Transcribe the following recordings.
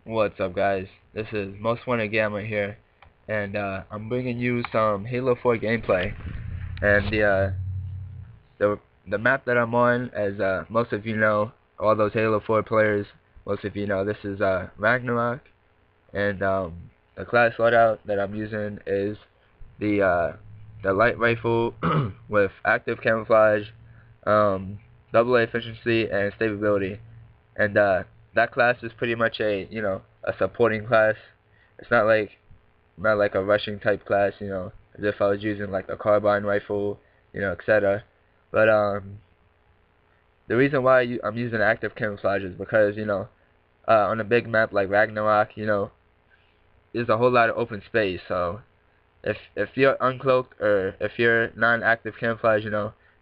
What's up, guys? This is Most Wanted Gamer here, and I'm bringing you some Halo 4 gameplay. And the the map that I'm on, as most of you know, all those Halo 4 players, most of you know, this is Ragnarok, and the class loadout that I'm using is the light rifle with active camouflage, double A efficiency, and stability. And that class is pretty much a supporting class. It's not like a rushing type class, as if I was using like a carbine rifle, etc. But the reason why I'm using active camouflage is because on a big map like Ragnarok, there's a whole lot of open space. So if you're uncloaked or if you're non-active camouflage,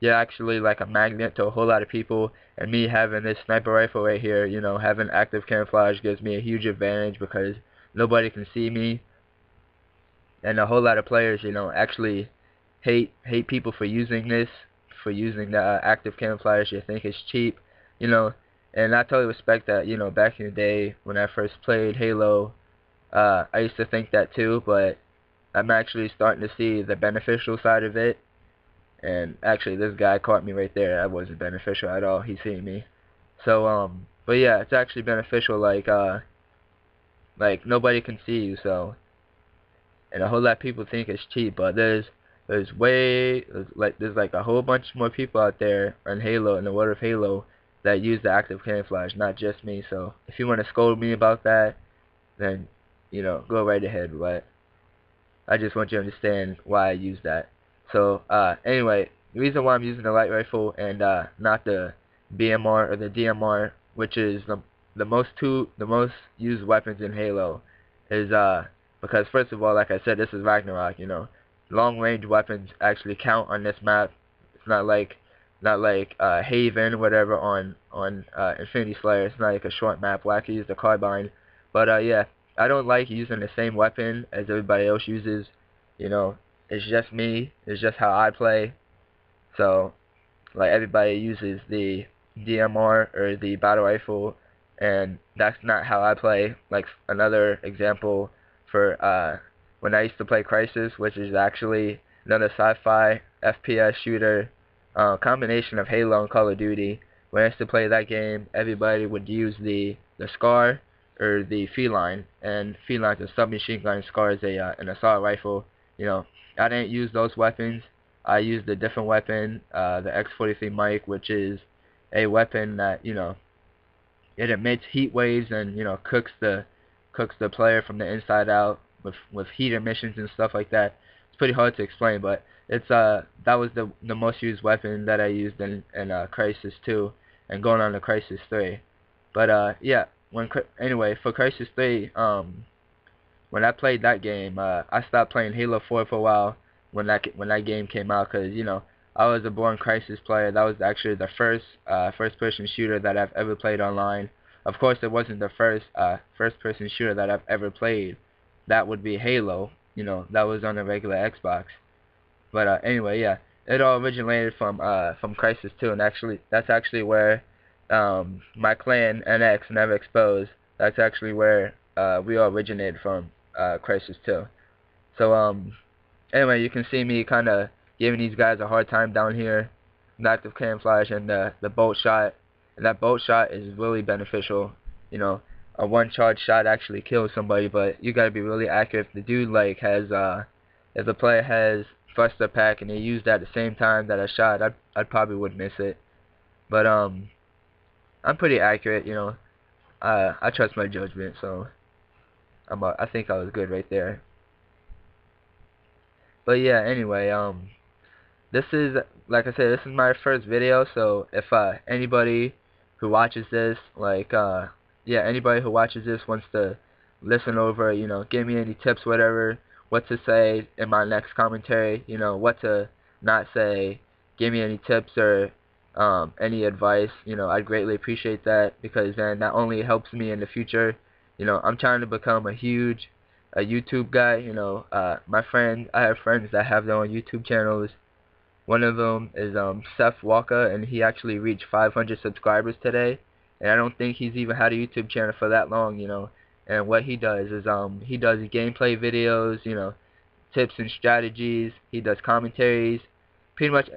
you're actually like a magnet to a whole lot of people. And me having this sniper rifle right here, having active camouflage gives me a huge advantage because nobody can see me. And a whole lot of players, actually hate people for using this, for using the active camouflage. They think it's cheap, you know. And I totally respect that. Back in the day when I first played Halo, I used to think that too, but I'm actually starting to see the beneficial side of it. And actually, this guy caught me right there. That wasn't beneficial at all. He seen me. So but yeah, it's actually beneficial. Like nobody can see you. So, and a whole lot of people think it's cheap, but there's like a whole bunch more people out there in Halo, in the world of Halo, that use the active camouflage, not just me. So if you want to scold me about that, then go right ahead. But I just want you to understand why I use that. So, anyway, the reason why I'm using the light rifle and not the BMR or the DMR, which is the most used weapons in Halo, is because first of all, like I said, this is Ragnarok. Long range weapons actually count on this map. It's not like Haven or whatever on Infinity Slayer. It's not like a short map where I can use the carbine. But yeah, I don't like using the same weapon as everybody else uses. You know, it's just me. It's just how I play. So, like everybody uses the DMR or the battle rifle, and that's not how I play. Like another example for when I used to play Crisis, which is actually another sci-fi FPS shooter, combination of Halo and Call of Duty. When I used to play that game, everybody would use the Scar or the Feline, and Feline's a submachine gun, Scar is an assault rifle. I didn't use those weapons. I used a different weapon, the X-43 mic, which is a weapon that it emits heat waves and cooks the player from the inside out with heat emissions and stuff like that. It's pretty hard to explain, but it's that was the most used weapon that I used in Crisis 2 and going on to Crisis 3. But yeah, anyway, for Crisis 3, when I played that game, I stopped playing Halo 4 for a while when that game came out, because I was a born Crisis player. That was actually the first person shooter that I've ever played online. Of course, it wasn't the first person shooter that I've ever played. That would be Halo. That was on a regular Xbox. But anyway, yeah, it all originated from Crisis 2, and actually that's actually where my clan NX Never Exposed. That's actually where we all originated from, Crisis 2. So anyway, you can see me kind of giving these guys a hard time down here. The active camouflage and the bolt shot. And that bolt shot is really beneficial. A one charge shot actually kills somebody, but you gotta be really accurate. If the dude if the player has thruster pack and they use that at the same time that I shot, I probably would miss it. But I'm pretty accurate. I trust my judgment, so I think I was good right there. But yeah, anyway, this is, like I said, this is my first video, so if anybody who watches this, yeah, anybody who watches this wants to listen over, give me any tips, whatever, what to say in my next commentary, what to not say, give me any tips or any advice, I'd greatly appreciate that, because then that only helps me in the future. I'm trying to become a YouTube guy. I have friends that have their own YouTube channels. One of them is Seth Walker, and he actually reached 500 subscribers today. And I don't think he's even had a YouTube channel for that long, and what he does is he does gameplay videos, tips and strategies. He does commentaries, pretty much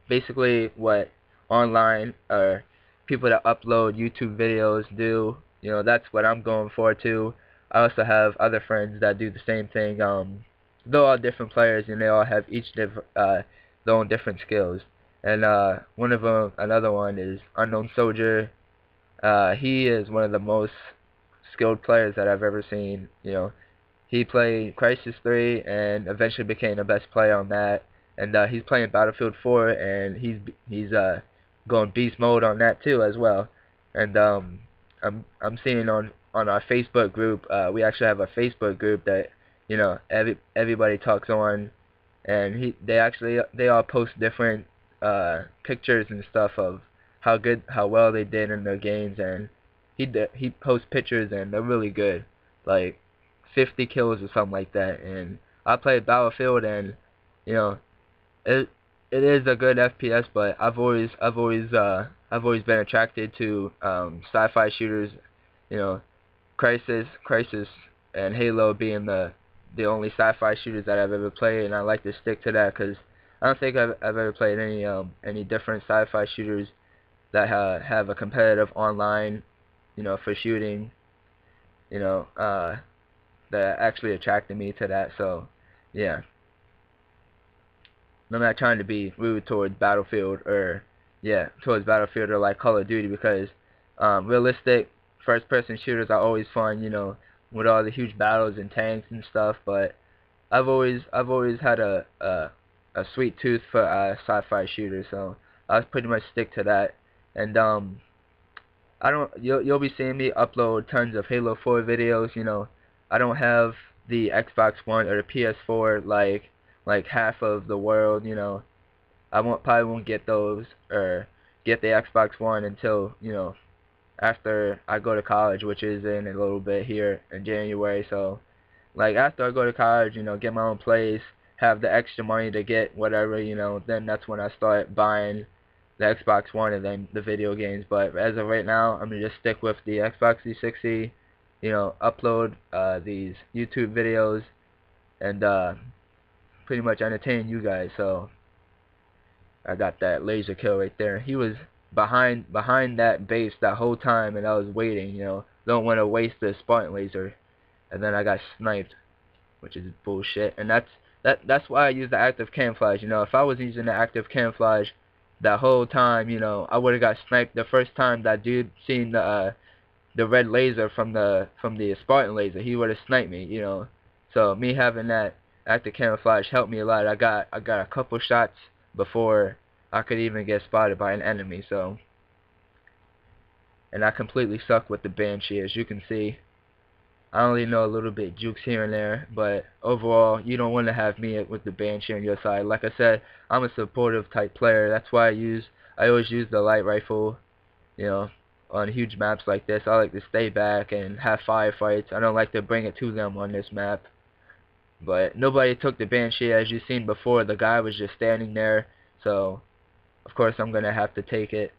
basically what online or people that upload YouTube videos do. That's what I'm going for too. I also have other friends that do the same thing. They're all different players, and they all have each their own different skills. And one of them, another one is Unknown Soldier. He is one of the most skilled players that I've ever seen. He played Crisis 3 and eventually became the best player on that. And he's playing Battlefield 4, and he's going beast mode on that too as well. And I'm seeing on our Facebook group. We actually have a Facebook group that everybody talks on, and they all post different pictures and stuff of how well they did in their games, and he posts pictures and they're really good, like 50 kills or something like that. And I played Battlefield, and you know it it is a good FPS, but I've always been attracted to sci-fi shooters, you know, Crisis and Halo being the only sci-fi shooters that I've ever played, and I like to stick to that because I don't think I've ever played any different sci-fi shooters that have a competitive online, for shooting, you know, that actually attracted me to that. So, yeah, I'm not trying to be rude towards Battlefield or like Call of Duty, because realistic first-person shooters are always fun, with all the huge battles and tanks and stuff. But I've always had a sweet tooth for sci-fi shooters, so I'll pretty much stick to that. And I don't you'll be seeing me upload tons of Halo 4 videos. I don't have the Xbox One or the PS4 like half of the world. Probably won't get those or get the Xbox One until after I go to college, which is in a little bit here in January. So like after I go to college, get my own place, have the extra money to get whatever, then that's when I start buying the Xbox One and then the video games. But as of right now, I'm gonna just stick with the Xbox 360, upload these YouTube videos and pretty much entertain you guys. So I got that laser kill right there. He was behind that base that whole time, and I was waiting. Don't want to waste the Spartan laser, and then I got sniped, which is bullshit. And that's why I use the active camouflage. If I was using the active camouflage that whole time, I would have got sniped the first time that dude seen the red laser from the Spartan laser. He would have sniped me. So me having that active camouflage helped me a lot. I got a couple shots before I could even get spotted by an enemy. So, and I completely suck with the Banshee, as you can see. I only know a little bit jukes here and there, but overall, you don't want to have me with the Banshee on your side. Like I said, I'm a supportive type player. That's why I always use the light rifle, on huge maps like this. I like to stay back and have firefights. I don't like to bring it to them on this map. But nobody took the Banshee, as you've seen before. The guy was just standing there, so of course I'm gonna have to take it,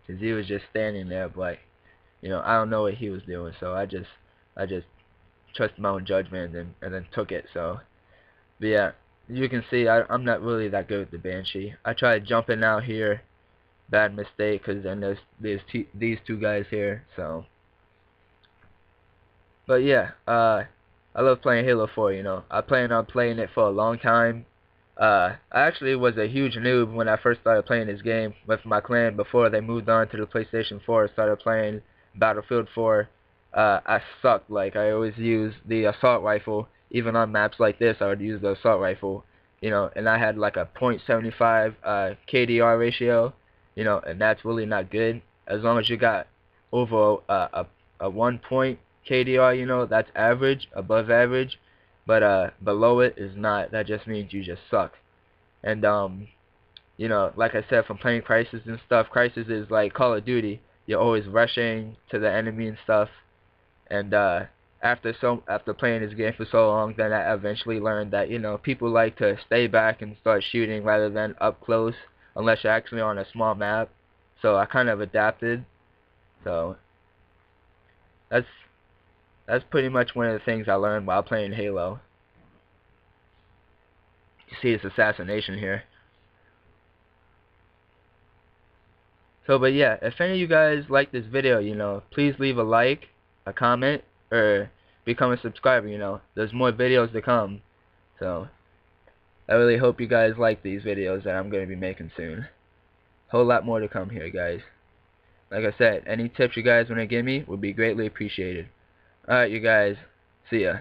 cause he was just standing there. But I don't know what he was doing, so I just trusted my own judgment and then took it. So, but yeah, you can see I'm not really that good with the Banshee. I tried jumping out here, bad mistake, cause then there's these two guys here. So. But yeah, I love playing Halo 4, I plan on playing it for a long time. I actually was a huge noob when I first started playing this game with my clan before they moved on to the PlayStation 4 and started playing Battlefield 4. I sucked. Like, I always use the assault rifle. Even on maps like this, I would use the assault rifle, and I had like a .75 KDR ratio, and that's really not good. As long as you got over a 1 point KDR, that's average, above average, but below it is not. That just means you just suck. And like I said, from playing Crisis and stuff, Crisis is like Call of Duty. You're always rushing to the enemy and stuff. And after playing this game for so long, then I eventually learned that people like to stay back and start shooting rather than up close, unless you're actually on a small map. So I kind of adapted. So that's pretty much one of the things I learned while playing Halo. You see this assassination here. So, but yeah, if any of you guys like this video, you know, please leave a like, a comment, or become a subscriber, you know. There's more videos to come. So, I really hope you guys like these videos that I'm going to be making soon. Whole lot more to come here, guys. Like I said, any tips you guys want to give me would be greatly appreciated. Alright, you guys. See ya.